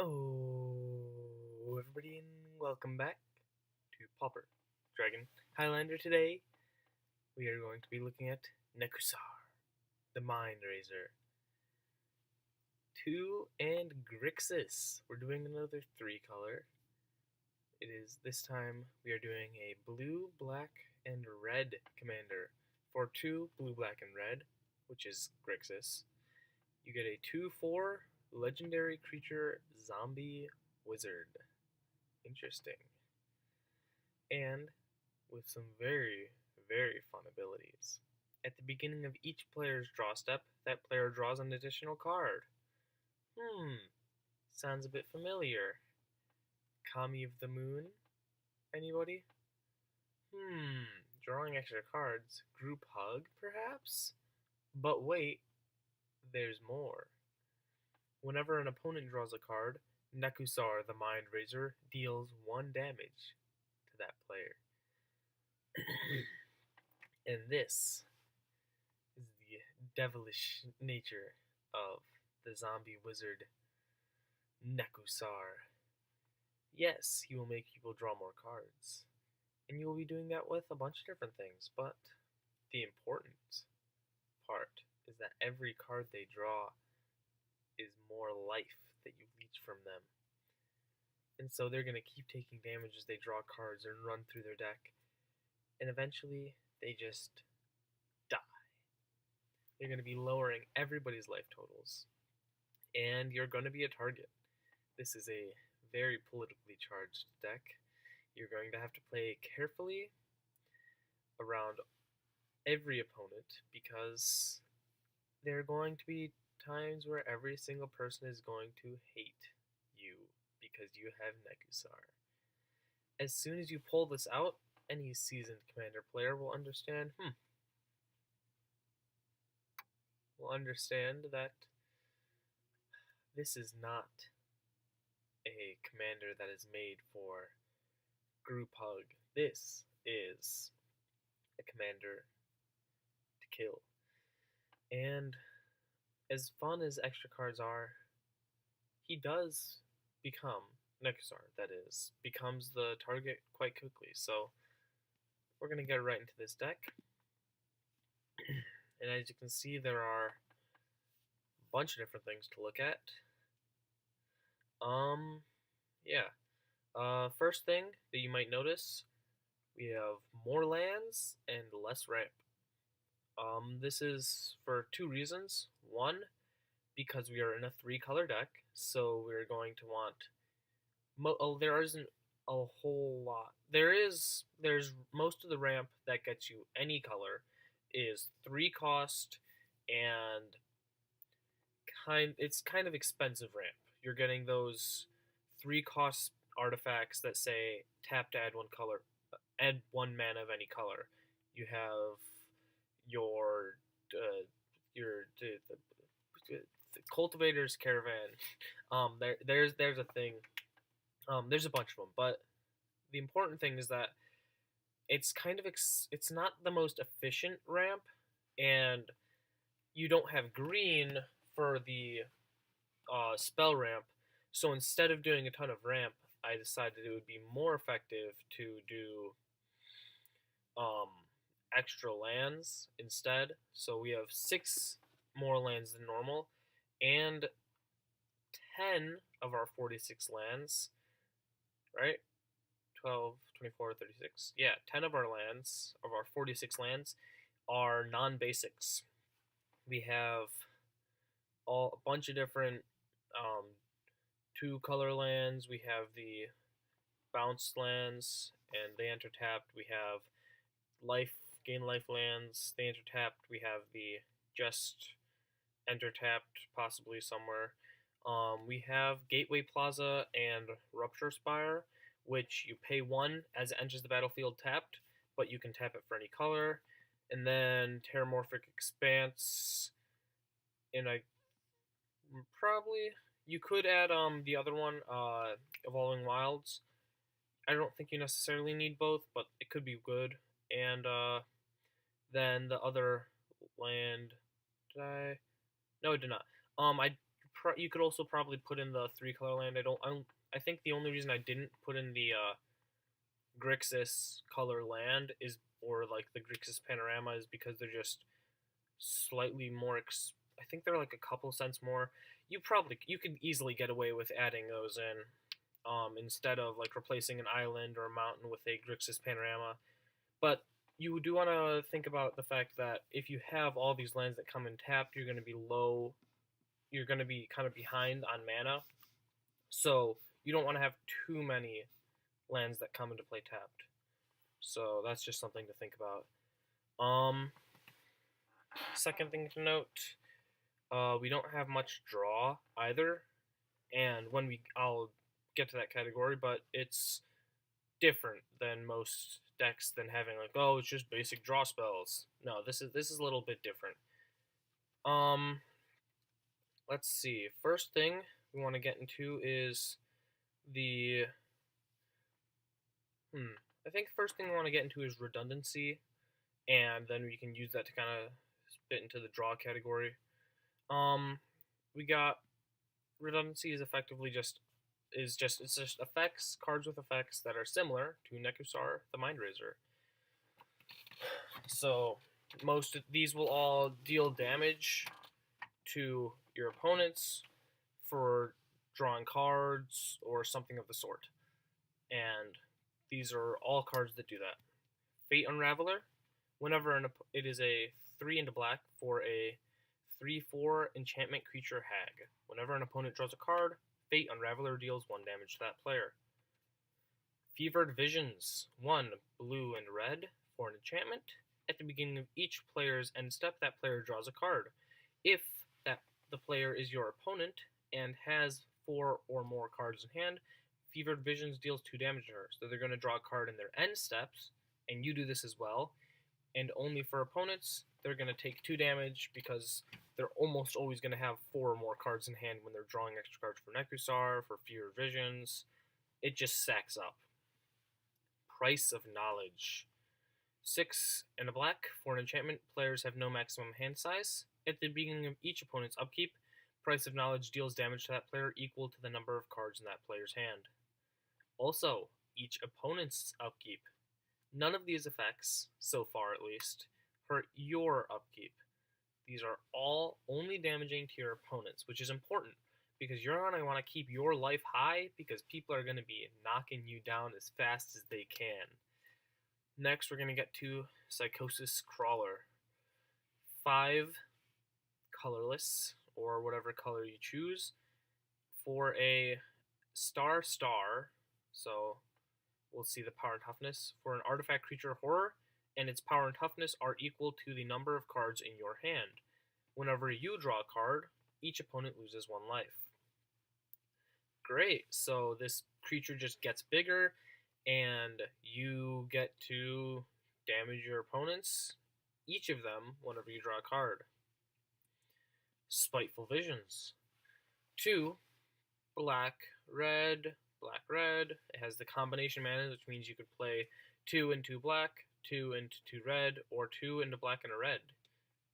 Oh, everybody, and welcome back to Pauper Dragon Highlander. Today, we are going to be looking at Nekusar, the Mindrazer, 2 and Grixis. We're doing another 3-color. It is this time we are doing a blue, black, and red commander. For 2 blue, black, and red, which is Grixis, you get a 2/4 legendary creature zombie wizard. Interesting. And with some very, very fun abilities. At the beginning of each player's draw step, that player draws an additional card. Sounds a bit familiar. Kami of the Moon? Anybody? Drawing extra cards. Group Hug, perhaps? But wait, there's more. Whenever an opponent draws a card, Nekusar, the Mindrazer, deals 1 damage to that player. And this is the devilish nature of the zombie wizard Nekusar. Yes, he will make people draw more cards. And you will be doing that with a bunch of different things, but the important part is that every card they draw is more life that you leech from them. And so they're going to keep taking damage as they draw cards and run through their deck. And eventually, they just die. You're going to be lowering everybody's life totals. And you're going to be a target. This is a very politically charged deck. You're going to have to play carefully around every opponent because there are going to be times where every single person is going to hate you because you have Nekusar. As soon as you pull this out, any seasoned commander player will understand, that this is not a commander that is made for group hug. This is a commander to kill. And as fun as extra cards are, he does become Nekusar, that is, becomes the target quite quickly. So we're going to get right into this deck. And as you can see, there are a bunch of different things to look at. First thing that you might notice, we have more lands and less ramp. This is for 2 reasons. One, because we are in a 3-color deck, so we're going to want there isn't a whole lot. There's most of the ramp that gets you any color is 3 cost, and it's kind of expensive ramp. You're getting those 3 cost artifacts that say tap to add 1 color, add 1 mana of any color. You have your the Cultivator's Caravan. There's a thing. There's a bunch of them, but the important thing is that it's kind of it's not the most efficient ramp, and you don't have green for the spell ramp. So instead of doing a ton of ramp, I decided it would be more effective to do extra lands instead. So we have 6 more lands than normal, and 10 of our 46 lands, right? 12, 24, 36. Yeah, 10 of our lands, of our 46 lands, are non-basics. We have a bunch of different 2-color lands. We have the bounce lands, and they enter tapped. We have gain life lands, they enter tapped. We have the just enter tapped, possibly somewhere. We have Gateway Plaza and Rupture Spire, which you pay 1 as it enters the battlefield tapped, but you can tap it for any color. And then Terramorphic Expanse, and you could add the other one, Evolving Wilds. I don't think you necessarily need both, but it could be good. And then the other land, no, I did not. I you could also probably put in the 3-color land. I think the only reason I didn't put in the Grixis color land is, or like the Grixis panorama, is because they're just slightly more. I think they're like a couple cents more. You could easily get away with adding those in, instead of like replacing an island or a mountain with a Grixis panorama. But you do want to think about the fact that if you have all these lands that come in tapped, you're going to be low. You're going to be kind of behind on mana, so you don't want to have too many lands that come into play tapped. So that's just something to think about. Second thing to note, we don't have much draw either, and I'll get to that category, but it's different than most decks than having like, oh, it's just basic draw spells. No, this is a little bit different. Let's see. First thing we want to get into is the I think the first thing we want to get into is redundancy, and then we can use that to kind of spit into the draw category. We got redundancy is effectively just effects, cards with effects that are similar to Nekusar, the Mindrazer. So most of these will all deal damage to your opponents for drawing cards or something of the sort. And these are all cards that do that. Fate Unraveler, whenever it is a 3 into black for a 3/4 enchantment creature hag. Whenever an opponent draws a card, Fate Unraveler deals 1 damage to that player. Fevered Visions, 1 blue and red for an enchantment. At the beginning of each player's end step, that player draws a card. If the player is your opponent and has 4 or more cards in hand, Fevered Visions deals 2 damage to her. So they're going to draw a card in their end steps, and you do this as well. And only for opponents, they're going to take 2 damage because they're almost always going to have 4 or more cards in hand when they're drawing extra cards for Nekusar, for Fevered Visions. It just stacks up. Price of Knowledge. 6 and a black for an enchantment. Players have no maximum hand size. At the beginning of each opponent's upkeep, Price of Knowledge deals damage to that player equal to the number of cards in that player's hand. Also, each opponent's upkeep. None of these effects, so far at least, hurt your upkeep. These are all only damaging to your opponents, which is important because you're going to want to keep your life high because people are going to be knocking you down as fast as they can. Next, we're going to get to Psychosis Crawler. 5 colorless, or whatever color you choose, for a star, so we'll see the power and toughness, for an artifact creature horror, and its power and toughness are equal to the number of cards in your hand. Whenever you draw a card, each opponent loses 1 life. Great, so this creature just gets bigger, and you get to damage your opponents, each of them, whenever you draw a card. Spiteful Visions. 2 black, red. It has the combination mana, which means you could play 2 into black, 2 into 2 red, or 2 into black and a red.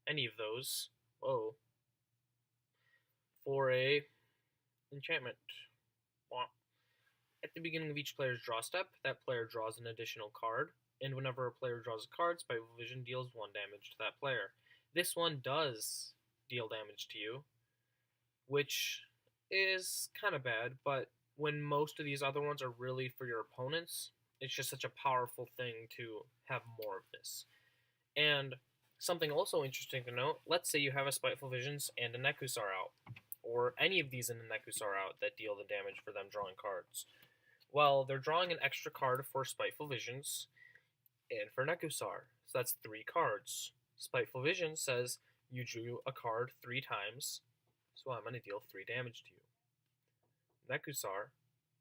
Any of those. Whoa. For a enchantment. At the beginning of each player's draw step, that player draws an additional card, and whenever a player draws a card, Spiteful Vision deals 1 damage to that player. This one does deal damage to you, which is kind of bad, but when most of these other ones are really for your opponents, it's just such a powerful thing to have more of this. And something also interesting to note, let's say you have a Spiteful Visions and a Nekusar out, or any of these in the Nekusar out that deal the damage for them drawing cards. Well, they're drawing an extra card for Spiteful Visions and for Nekusar, so that's 3 cards. Spiteful Vision says you drew a card 3 times, so I'm going to deal 3 damage to you. Nekusar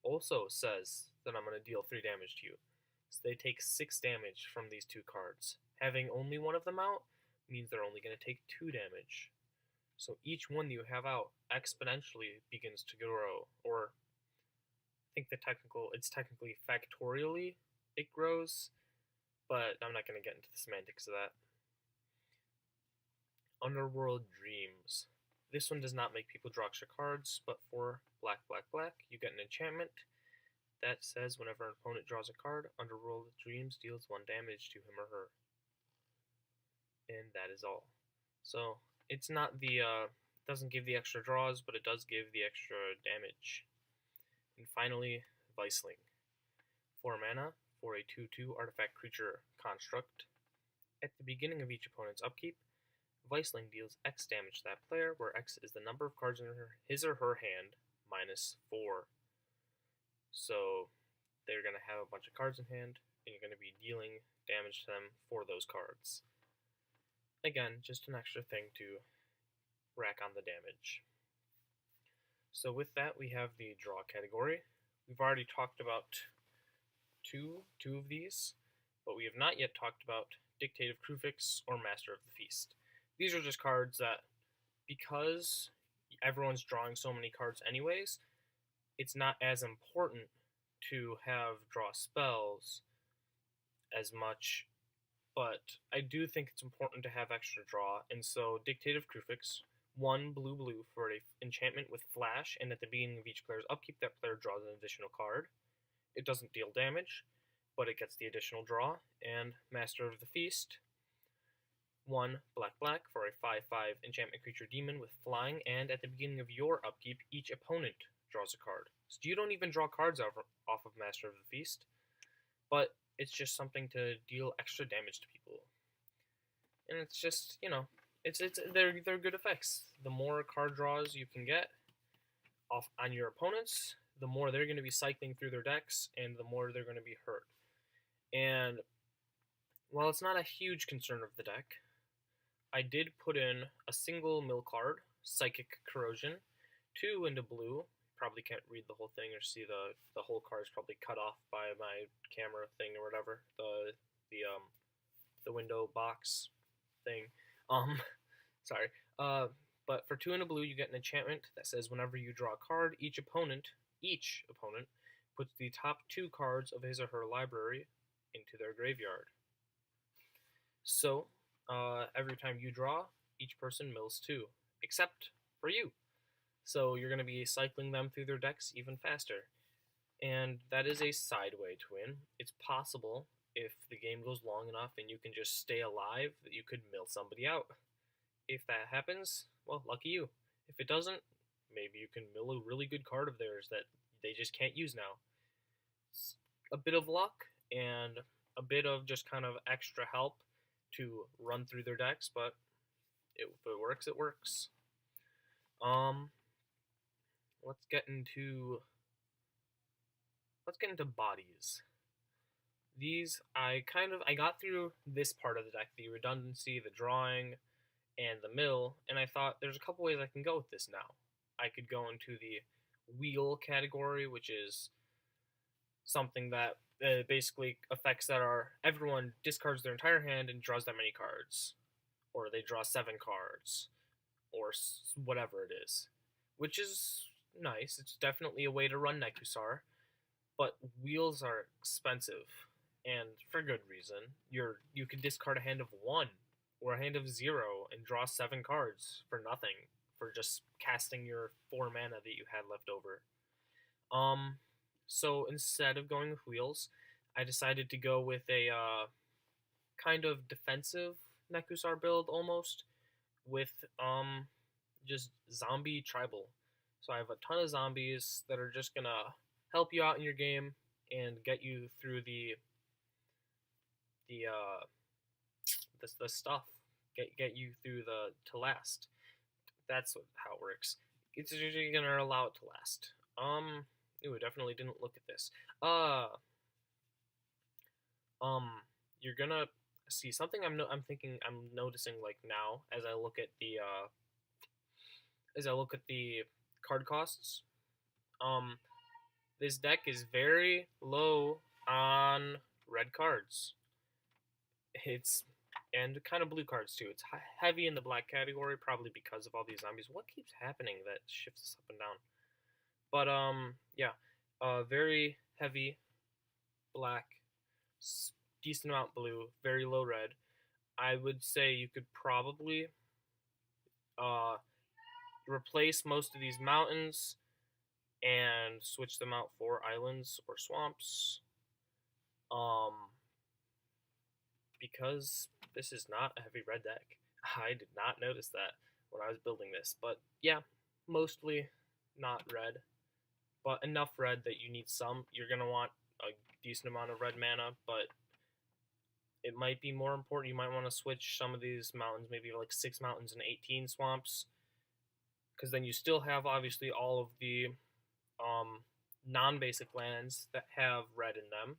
also says that I'm going to deal 3 damage to you, so they take 6 damage from these 2 cards. Having only one of them out means they're only going to take 2 damage. So each one you have out exponentially begins to grow, or I think it's technically factorially it grows, but I'm not going to get into the semantics of that. Underworld Dreams. This one does not make people draw extra cards, but for black, black, black, you get an enchantment that says whenever an opponent draws a card, Underworld Dreams deals 1 damage to him or her. And that is all. So it's not the doesn't give the extra draws, but it does give the extra damage. And finally, Viceling. 4 mana for a 2/2 artifact creature construct. At the beginning of each opponent's upkeep, Viceling deals X damage to that player, where X is the number of cards in his or her hand minus 4. So they're going to have a bunch of cards in hand, and you're going to be dealing damage to them for those cards. Again, just an extra thing to rack on the damage. So with that, we have the draw category. We've already talked about two of these, but we have not yet talked about Dictative Krufix or Master of the Feast. These are just cards that, because everyone's drawing so many cards anyways, it's not as important to have draw spells as much, but I do think it's important to have extra draw, and so Dictative Krufix, 1 blue for an enchantment with flash, and at the beginning of each player's upkeep, that player draws an additional card. It doesn't deal damage, but it gets the additional draw. And Master of the Feast, 1 black for a 5/5 enchantment creature demon with flying, and at the beginning of your upkeep, each opponent draws a card. So you don't even draw cards off of Master of the Feast, but it's just something to deal extra damage to people. And it's just, they're good effects. The more card draws you can get off on your opponents, the more they're going to be cycling through their decks, and the more they're going to be hurt. And while it's not a huge concern of the deck, I did put in a single mill card, Psychic Corrosion, 2 into blue. Probably can't read the whole thing or see the whole card is probably cut off by my camera thing or whatever. The window box thing. Sorry. But for 2 into blue, you get an enchantment that says whenever you draw a card, each opponent puts the top 2 cards of his or her library into their graveyard. So, every time you draw, each person mills 2, except for you. So you're going to be cycling them through their decks even faster. And that is a side way to win. It's possible, if the game goes long enough and you can just stay alive, that you could mill somebody out. If that happens, well, lucky you. If it doesn't, maybe you can mill a really good card of theirs that they just can't use now. It's a bit of luck and a bit of just kind of extra help to run through their decks, but if it works, it works. Let's get into bodies. These, I got through this part of the deck, the redundancy, the drawing, and the mill, and I thought there's a couple ways I can go with this now. I could go into the wheel category, which is something that basically effects that are everyone discards their entire hand and draws that many cards, or they draw 7 cards, or whatever it is, which is nice. It's definitely a way to run Nekusar, but wheels are expensive, and for good reason. You can discard a hand of 1 or a hand of 0 and draw 7 cards for nothing, for just casting your 4 mana that you had left over. So instead of going with wheels, I decided to go with a kind of defensive Nekusar build almost, with just zombie tribal. So I have a ton of zombies that are just gonna help you out in your game and get you through the stuff, get you through to last. That's how it works. It's usually gonna allow it to last. Ooh, I definitely didn't look at this. You're gonna see something I'm noticing like now as I look at the card costs. This deck is very low on red cards. And kind of blue cards too. It's heavy in the black category, probably because of all these zombies. What keeps happening that shifts us up and down? But yeah, very heavy black, decent amount blue, very low red. I would say you could probably replace most of these mountains and switch them out for islands or swamps. Because this is not a heavy red deck. I did not notice that when I was building this, but yeah, mostly not red, but enough red that you need some. You're gonna want a decent amount of red mana, but it might be more important. You might want to switch some of these mountains, maybe like 6 mountains and 18 swamps, because then you still have obviously all of the non-basic lands that have red in them.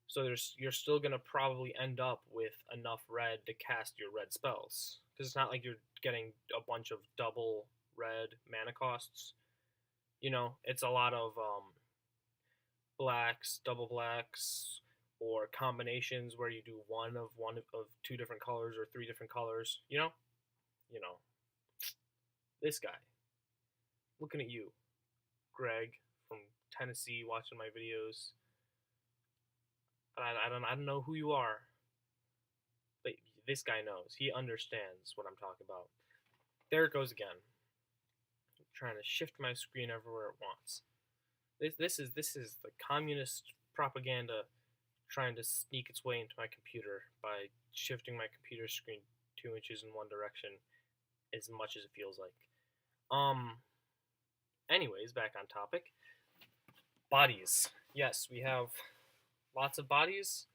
So you're still gonna probably end up with enough red to cast your red spells, because it's not like you're getting a bunch of double red mana costs. You know, it's a lot of blacks, double blacks, or combinations where you do one of 2 different colors or 3 different colors. You know, this guy. Looking at you, Greg from Tennessee, watching my videos. I don't know who you are, but this guy knows. He understands what I'm talking about. There it goes again. I'm trying to shift my screen everywhere it wants. This is the communist propaganda trying to sneak its way into my computer by shifting my computer screen 2 inches in one direction as much as it feels like. Anyways, back on topic. Bodies. Yes, we have lots of bodies.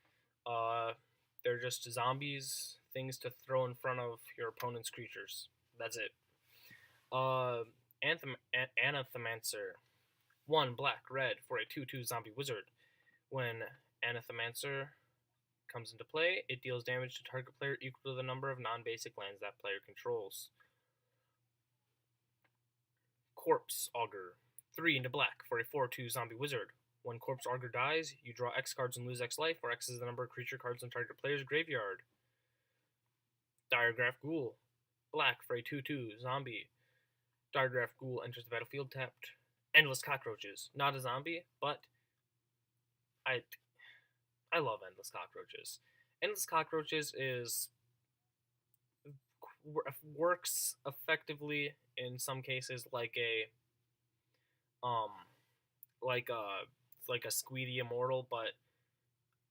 They're just zombies, things to throw in front of your opponent's creatures. That's it. Anathemancer. 1 black, red for a 2/2 zombie wizard. When Anathemancer comes into play, it deals damage to target player equal to the number of non-basic lands that player controls. Corpse Augur. 3 into black for a 4/2 zombie wizard. When Corpse Augur dies, you draw X cards and lose X life, where X is the number of creature cards in target player's graveyard. Diregraph Ghoul. Black for a 2/2 zombie. Diregraph Ghoul enters the battlefield tapped. Endless Cockroaches. Not a zombie, but I love Endless Cockroaches. Endless Cockroaches works effectively in some cases like a Squeedy Immortal, but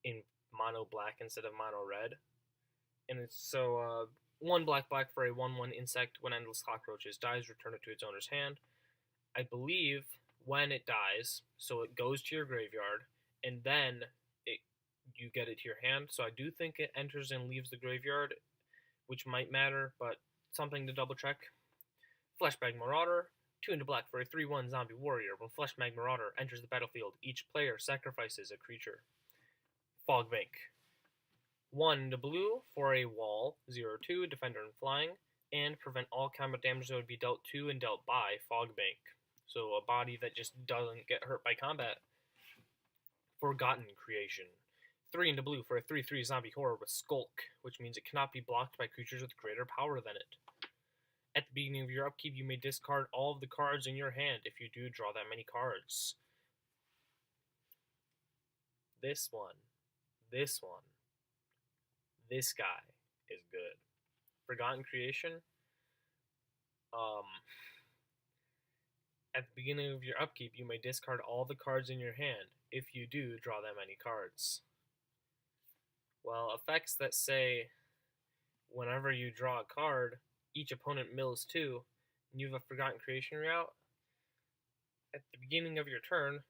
in mono black instead of mono red. And it's so 1 black for a 1/1 insect. When Endless Cockroaches dies, return it to its owner's hand. I believe when it dies, so it goes to your graveyard, and then you get it to your hand. So I do think it enters and leaves the graveyard, which might matter, but something to double check. Fleshbag Marauder. 2 into black for a 3/1 zombie warrior. When Fleshbag Marauder enters the battlefield, each player sacrifices a creature. Fogbank. 1 into blue for a wall, 0/2, defender and flying, and prevent all combat damage that would be dealt to and dealt by Fogbank. So a body that just doesn't get hurt by combat. Forgotten Creation. 3 into blue for a 3/3 zombie horror with Skulk, which means it cannot be blocked by creatures with greater power than it. At the beginning of your upkeep, you may discard all of the cards in your hand. If you do, draw that many cards. This guy is good. Forgotten Creation. At the beginning of your upkeep, you may discard all the cards in your hand. If you do, draw that many cards. Well, effects that say whenever you draw a card, each opponent mills 2, and you have a Forgotten Creation route, at the beginning of your turn,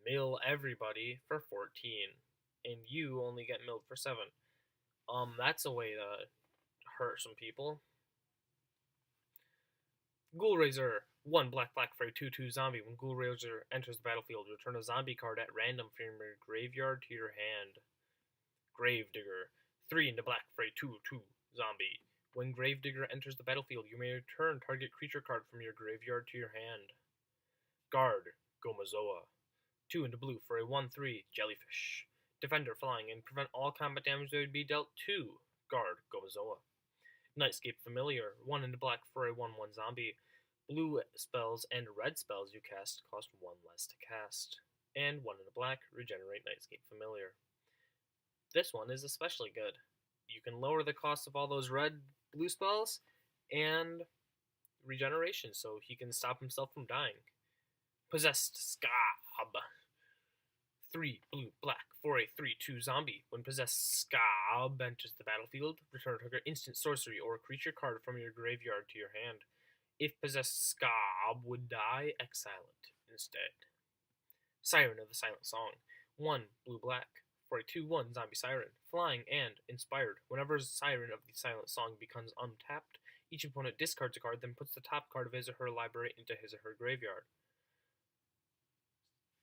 mill everybody for 14, and you only get milled for 7. That's a way to hurt some people. Ghoulraiser. 1 black for a 2/2 zombie. When Ghoulraiser enters the battlefield, return a zombie card at random from your graveyard to your hand. Gravedigger. 3 into black for a 2/2 zombie. When Gravedigger enters the battlefield, you may return target creature card from your graveyard to your hand. Guard Gomazoa. 2 into blue for a 1/3 jellyfish. Defender flying and prevent all combat damage that would be dealt to Guard Gomazoa. Nightscape Familiar. 1 into black for a 1/1 zombie. Blue spells and red spells you cast cost 1 less to cast. And 1 into black, regenerate Nightscape Familiar. This one is especially good. You can lower the cost of all those red-blue spells and regeneration so he can stop himself from dying. Possessed Scab. 3 blue black for a 3/2 zombie. When possessed Scab enters the battlefield, return target instant sorcery or creature card from your graveyard to your hand. If possessed Scab would die, exile it instead. Siren of the Silent Song. 1 blue black for a 2/1 zombie siren. Flying and inspired. Whenever Siren of the Silent Song becomes untapped, each opponent discards a card, then puts the top card of his or her library into his or her graveyard.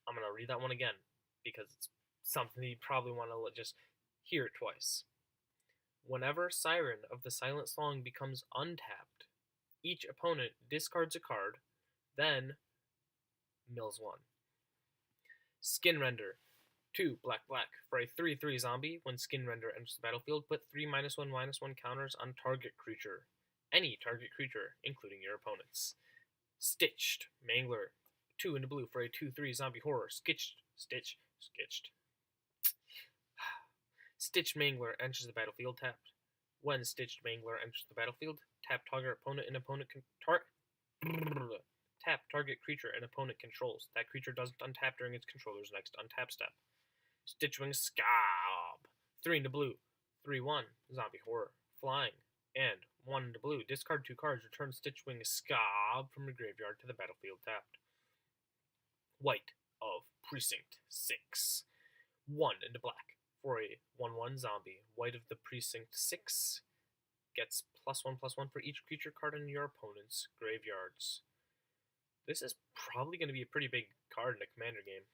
I'm going to read that one again, because it's something you probably want to just hear it twice. Whenever Siren of the Silent Song becomes untapped, each opponent discards a card, then mills 1. Skin Render. 2 black black for a 3/3 zombie. When Skin Render enters the battlefield, put 3 -1/-1 counters on target creature. Any target creature, including your opponent's. Stitched Mangler. 2 into blue for a 2/3 zombie horror. Stitched Mangler enters the battlefield tapped. When Stitched Mangler enters the battlefield, tap target opponent and opponent tap target creature and opponent controls. That creature doesn't untap during its controller's next untap step. Stitchwing Scab. 3 into blue. 3/1 zombie horror. Flying. And 1 into blue. Discard 2 cards. Return Stitchwing Scab from your graveyard to the battlefield tapped. White of Precinct 6. 1 into black for a 1/1 zombie. White of the Precinct 6 gets +1/+1 for each creature card in your opponent's graveyards. This is probably going to be a pretty big card in a Commander game.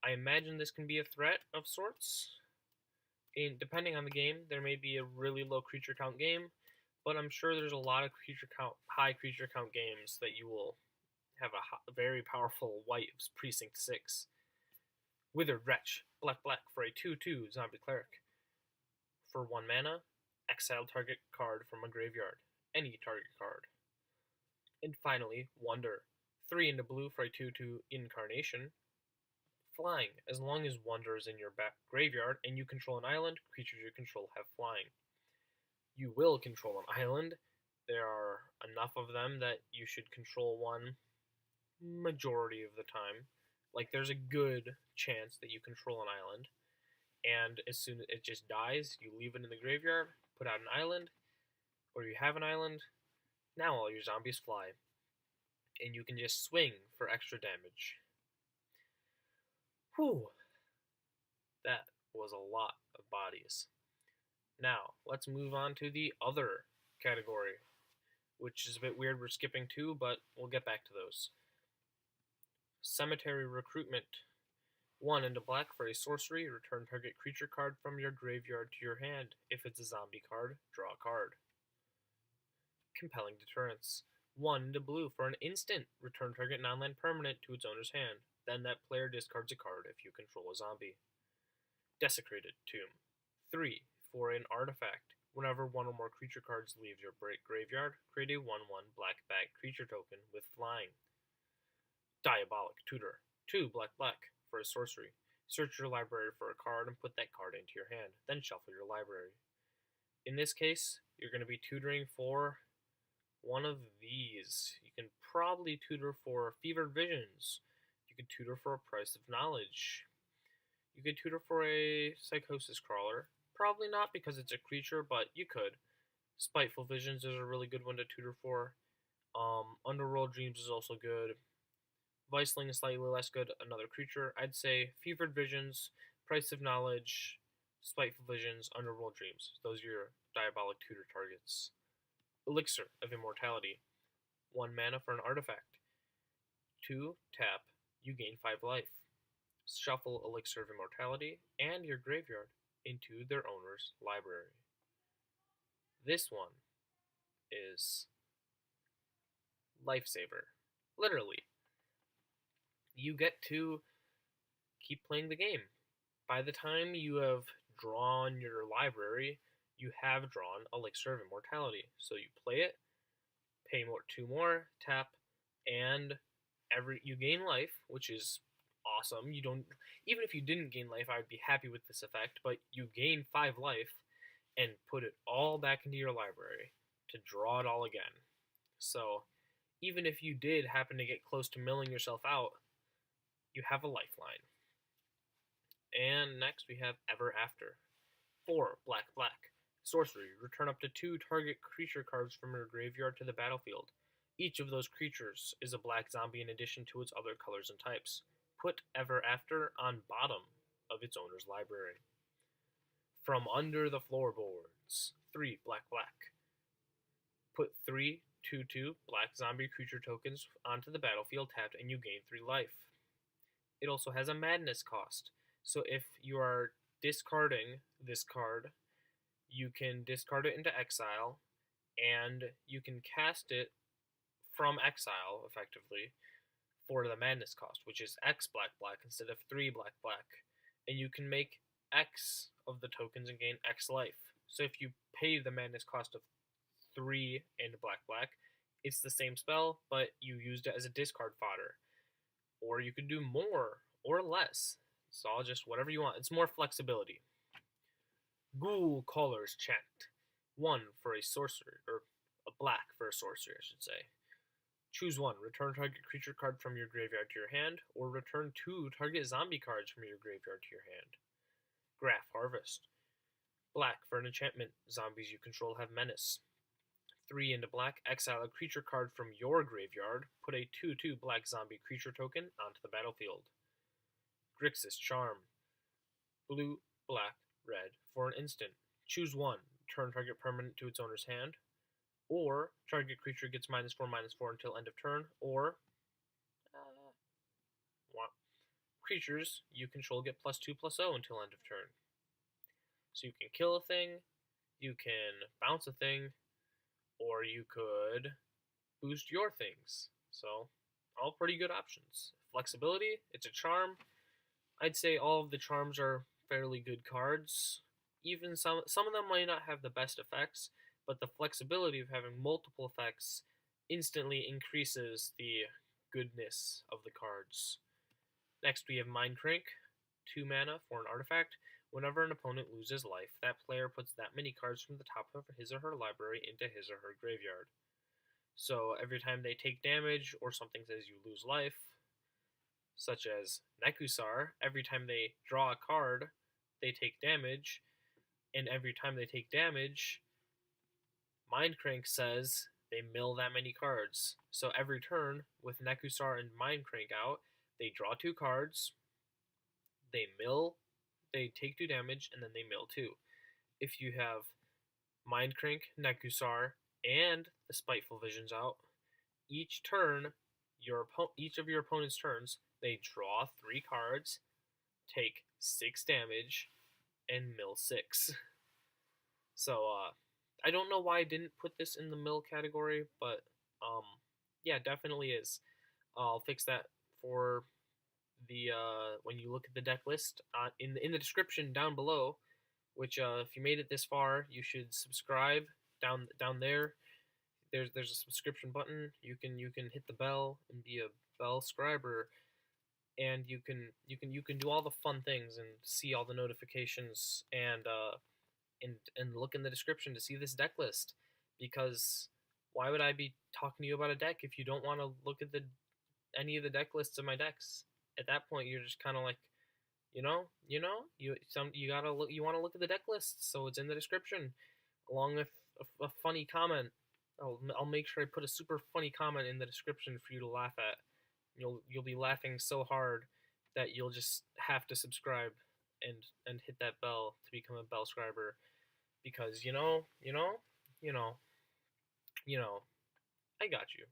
I imagine this can be a threat of sorts. Depending on the game, there may be a really low creature count game, but I'm sure there's a lot of high creature count games that you will have a very powerful White of Precinct 6. Withered Wretch. Black black for a 2/2 zombie cleric. For 1 mana, exile target card from a graveyard. Any target card. And finally, Wonder. 3 into blue for a 2/2 incarnation. Flying. As long as Wonder is in your graveyard and you control an island, creatures you control have flying. You will control an island. There are enough of them that you should control one majority of the time. Like, there's a good chance that you control an island, and as soon as it just dies, you leave it in the graveyard, put out an island, or you have an island. Now all your zombies fly, and you can just swing for extra damage. Whew. That was a lot of bodies. Now, let's move on to the other category, which is a bit weird we're skipping 2, but we'll get back to those. Cemetery Recruitment. 1 into black for a sorcery. Return target creature card from your graveyard to your hand. If it's a zombie card, draw a card. Compelling Deterrence. 1 into blue for an instant. Return target non-land permanent to its owner's hand. Then that player discards a card if you control a zombie. Desecrated Tomb. 3 for an artifact. Whenever 1 or more creature cards leave your graveyard, create a 1/1 black bag creature token with flying. Diabolic Tutor. 2 black black for a sorcery. Search your library for a card and put that card into your hand. Then shuffle your library. In this case, you're going to be tutoring for one of these. You can probably tutor for Fevered Visions. You could tutor for a Price of Knowledge. You could tutor for a Psychosis Crawler. Probably not because it's a creature, but you could. Spiteful Visions is a really good one to tutor for. Underworld Dreams is also good. Viceling is slightly less good, another creature. I'd say Fevered Visions, Price of Knowledge, Spiteful Visions, Underworld Dreams. Those are your Diabolic Tutor targets. Elixir of Immortality. 1 mana for an artifact. 2 tap, you gain 5 life. Shuffle Elixir of Immortality and your graveyard into their owner's library. This one is Lifesaver. Literally. You get to keep playing the game. By the time you have drawn your library, you have drawn Elixir of Immortality. So you play it, pay 2 more, tap, and you gain life, which is awesome. You don't, even if you didn't gain life, I would be happy with this effect, but you gain 5 life and put it all back into your library to draw it all again. So even if you did happen to get close to milling yourself out, you have a lifeline. And next we have Ever After. 4 black black. Sorcery. Return up to 2 target creature cards from your graveyard to the battlefield. Each of those creatures is a black zombie in addition to its other colors and types. Put Ever After on bottom of its owner's library. From Under the Floorboards. 3 black black. Put 3 2/2 black zombie creature tokens onto the battlefield tapped and you gain 3 life. It also has a madness cost. So if you are discarding this card, you can discard it into exile, and you can cast it from exile, effectively, for the madness cost, which is X black black instead of 3 black black. And you can make X of the tokens and gain X life. So if you pay the madness cost of 3 and black black, it's the same spell, but you used it as a discard fodder. Or you could do more or less. It's all just whatever you want. It's more flexibility. Ghoul Caller's Chant. 1 for a sorcery, or a black for a sorcery, I should say. Choose 1. Return target creature card from your graveyard to your hand, or return 2 target zombie cards from your graveyard to your hand. Graph Harvest. Black for an enchantment. Zombies you control have menace. 3 into black, exile a creature card from your graveyard. Put a 2/2 black zombie creature token onto the battlefield. Grixis Charm. Blue, black, red for an instant. Choose 1. Turn target permanent to its owner's hand. Or target creature gets -4/-4 until end of turn. Or creatures you control get +2/+0 until end of turn. So you can kill a thing, you can bounce a thing, or you could boost your things. So all pretty good options. Flexibility, it's a charm. I'd say all of the charms are fairly good cards. Even some of them might not have the best effects, but the flexibility of having multiple effects instantly increases the goodness of the cards. Next we have Mindcrank, 2 mana for an artifact. Whenever an opponent loses life, that player puts that many cards from the top of his or her library into his or her graveyard. So every time they take damage or something says you lose life, such as Nekusar, every time they draw a card, they take damage, and every time they take damage, Mindcrank says they mill that many cards. So every turn, with Nekusar and Mindcrank out, they draw 2 cards, they mill, they take 2 damage, and then they mill 2. If you have Mindcrank, Nekusar, and the Spiteful Visions out, each turn, each of your opponent's turns, they draw 3 cards, take 6 damage, and mill 6. So, I don't know why I didn't put this in the mill category, but, yeah, definitely is. I'll fix that for the, when you look at the deck list, in the description down below, which, if you made it this far, you should subscribe down there. There's a subscription button. You can hit the bell and be a bell scriber, and you can do all the fun things and see all the notifications and look in the description to see this deck list. Because why would I be talking to you about a deck if you don't want to look at any of the deck lists of my decks? At that point, you're just kind of like, you want to look at the deck lists, so it's in the description, along with a funny comment. I'll make sure I put a super funny comment in the description for you to laugh at. You'll be laughing so hard that you'll just have to subscribe and hit that bell to become a bell scriber, because I got you.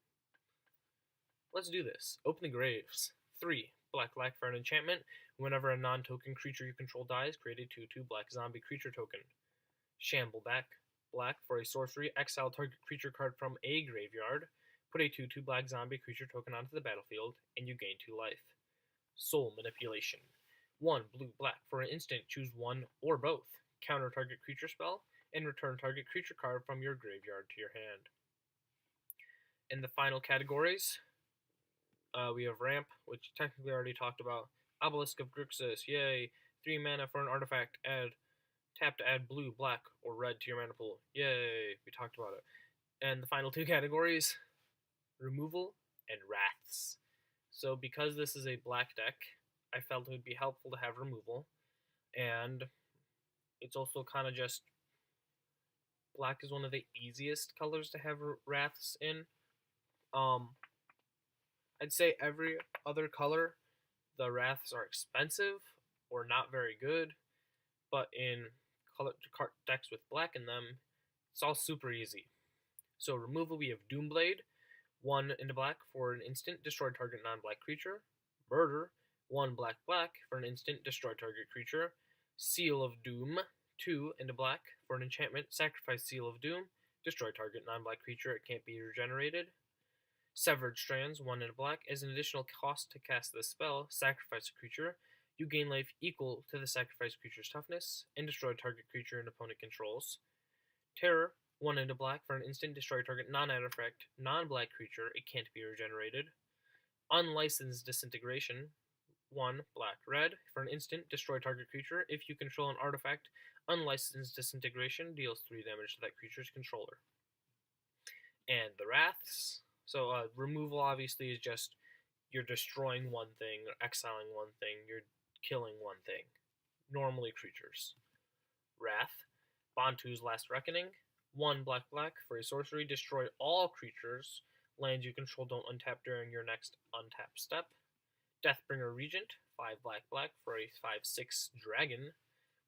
Let's do this. Open the Graves. 3 black for an enchantment. Whenever a non-token creature you control dies, create a 2/2 black zombie creature token. Shambleback. Black for a sorcery. Exile target creature card from a graveyard. Put a 2/2 black zombie creature token onto the battlefield, and you gain 2 life. Soul Manipulation. 1 blue-black for an instant. Choose 1 or both. Counter target creature spell, and return target creature card from your graveyard to your hand. In the final categories, we have Ramp, which technically I already talked about. Obelisk of Grixis, yay! 3 mana for an artifact. Tap to add blue, black, or red to your mana pool. Yay! We talked about it. And the final 2 categories, removal, and wraths. So because this is a black deck, I felt it would be helpful to have removal, and it's also kind of just black is one of the easiest colors to have wraths in. I'd say every other color, the wraths are expensive or not very good, but in color decks with black in them, it's all super easy. So removal, we have Doomblade, 1 into black for an instant, destroy target non-black creature. Murder, 1 black black for an instant, destroy target creature. Seal of Doom, 2 into black for an enchantment, sacrifice Seal of Doom, destroy target non-black creature, it can't be regenerated. Severed Strands, 1 into black, as an additional cost to cast this spell, sacrifice a creature. You gain life equal to the sacrificed creature's toughness, and destroy target creature an opponent controls. Terror, 1 into black for an instant, destroy target non-artifact, non-black creature, it can't be regenerated. Unlicensed Disintegration, 1 black red for an instant, destroy target creature. If you control an artifact, Unlicensed Disintegration deals 3 damage to that creature's controller. And the Wraths. So removal obviously is just you're destroying one thing, exiling one thing, you're killing one thing. Normally creatures. Wrath, Bantu's Last Reckoning, 1 black black for a sorcery, destroy all creatures. Lands you control don't untap during your next untap step. Deathbringer Regent, 5 black black for a 5/6 dragon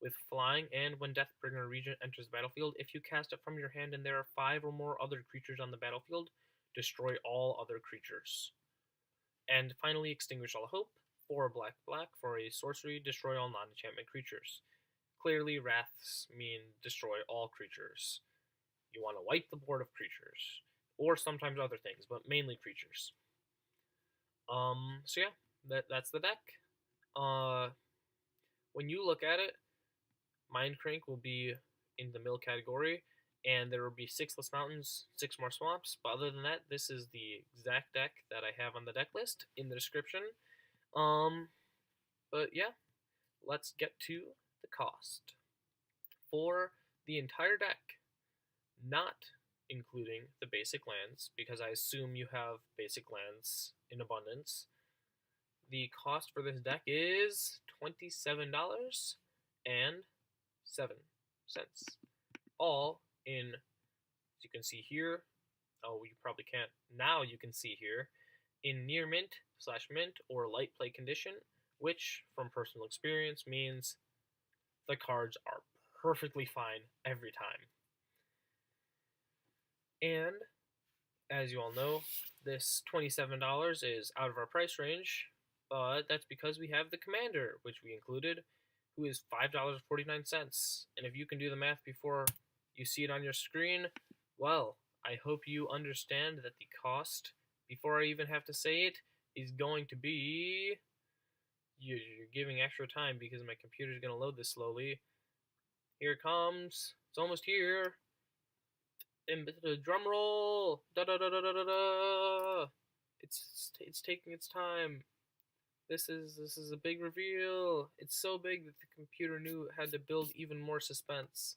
with flying, and when Deathbringer Regent enters the battlefield, if you cast it from your hand and there are 5 or more other creatures on the battlefield, destroy all other creatures. And finally, Extinguish All Hope, 4 black black for a sorcery, destroy all non-enchantment creatures. Clearly, Wraths mean destroy all creatures. You want to wipe the board of creatures, or sometimes other things, but mainly creatures. So yeah, that's the deck. When you look at it, Mindcrank will be in the mill category, and there will be 6 less mountains, 6 more swamps. But other than that, this is the exact deck that I have on the deck list in the description. But yeah, let's get to the cost. For the entire deck, not including the basic lands, because I assume you have basic lands in abundance, the cost for this deck is $27.07. All in, as you can see here, oh, you probably can't, now you can see here, in near mint / mint or light play condition, which, from personal experience, means the cards are perfectly fine every time. And, as you all know, this $27 is out of our price range, but that's because we have the Commander, which we included, who is $5.49. And if you can do the math before you see it on your screen, well, I hope you understand that the cost, before I even have to say it, is going to be... You're giving extra time because my computer's going to load this slowly. Here it comes. It's almost here. And the drum roll. Da da da da da da da. It's taking its time. This is a big reveal. It's so big that the computer knew it had to build even more suspense.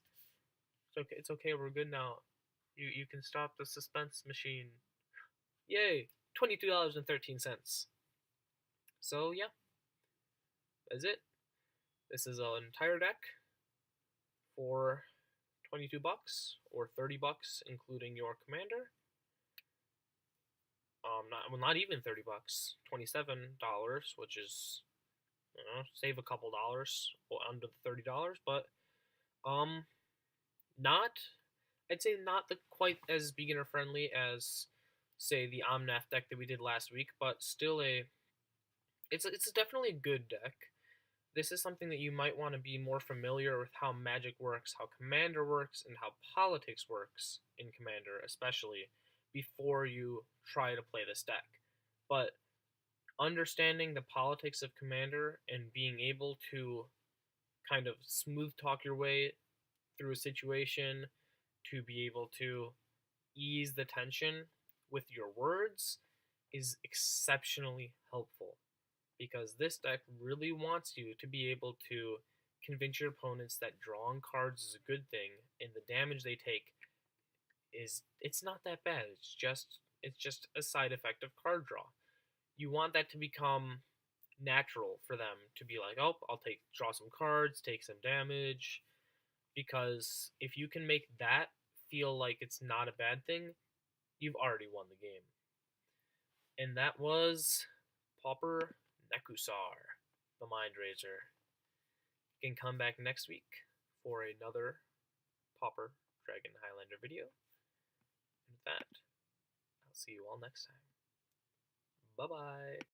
It's okay. We're good now. You can stop the suspense machine. Yay! $22.13. So yeah, that's it. This is an entire deck for $22 or $30 including your commander. Not even $30, $27, which is, save a couple dollars under the $30, but I'd say not quite as beginner friendly as, say, the Omnath deck that we did last week, but still it's definitely a good deck. This is something that you might want to be more familiar with how Magic works, how Commander works, and how Politics works in Commander, especially, before you try to play this deck. But understanding the politics of Commander and being able to kind of smooth talk your way through a situation, to be able to ease the tension with your words, is exceptionally helpful. Because this deck really wants you to be able to convince your opponents that drawing cards is a good thing, and the damage they take it's not that bad. It's just It's just a side effect of card draw. You want that to become natural for them to be like, oh, I'll draw some cards, take some damage, because if you can make that feel like it's not a bad thing, you've already won the game. And that was Pauper Nekusar, the Mindrazer. You can come back next week for another Pauper Dragon Highlander video. And with that, I'll see you all next time. Bye bye.